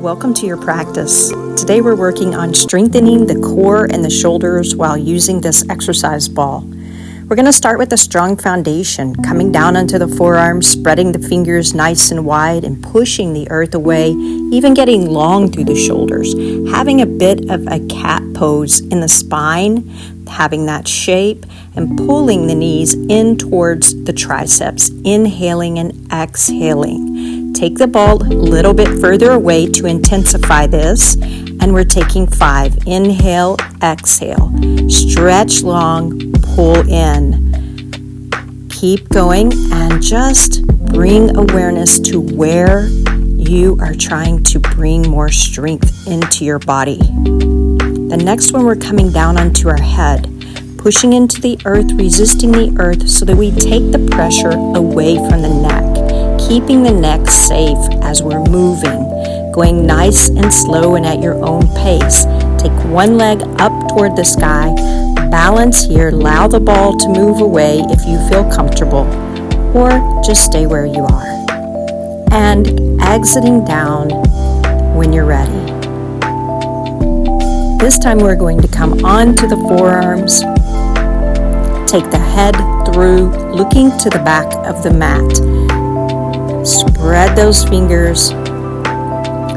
Welcome to your practice. Today we're working on strengthening the core and the shoulders while using this exercise ball. We're going to start with a strong foundation, coming down onto the forearms, spreading the fingers nice and wide and pushing the earth away, even getting long through the shoulders. Having a bit of a cat pose in the spine, having that shape, and pulling the knees in towards the triceps, inhaling and exhaling. Take the ball a little bit further away to intensify this, and we're taking 5. Inhale, exhale, stretch long, pull in. Keep going and just bring awareness to where you are trying to bring more strength into your body. The next one, we're coming down onto our head, pushing into the earth, resisting the earth so that we take the pressure away from the neck, keeping the neck safe as we're moving, going nice and slow and at your own pace. Take one leg up toward the sky, balance here, allow the ball to move away if you feel comfortable, or just stay where you are. And exiting down when you're ready. This time we're going to come onto the forearms, take the head through, looking to the back of the mat. Spread those fingers,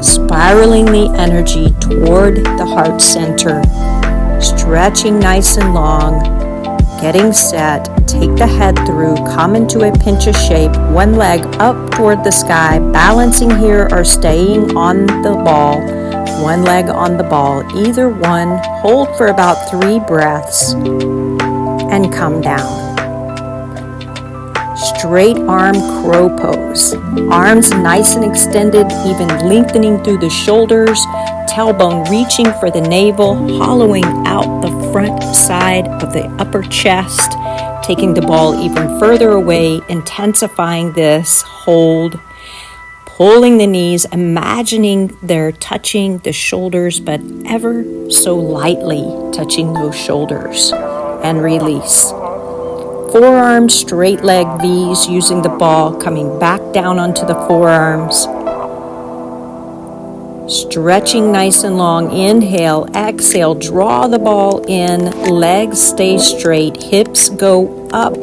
spiraling the energy toward the heart center, stretching nice and long, getting set. Take the head through, come into a pincha shape, one leg up toward the sky, balancing here or staying on the ball, one leg on the ball, either one. Hold for about 3 breaths and come down. Straight arm crow pose. Arms nice and extended, even lengthening through the shoulders, tailbone reaching for the navel, hollowing out the front side of the upper chest, taking the ball even further away, intensifying this hold, pulling the knees, imagining they're touching the shoulders, but ever so lightly touching those shoulders, and release. Forearm straight leg V's, using the ball, coming back down onto the forearms. Stretching nice and long. Inhale, exhale, draw the ball in. Legs stay straight. Hips go up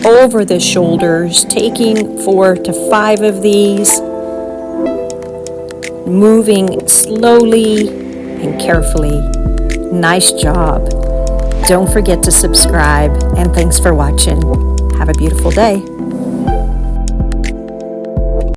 over the shoulders. Taking 4 to 5 of these. Moving slowly and carefully. Nice job. Don't forget to subscribe, and thanks for watching. Have a beautiful day.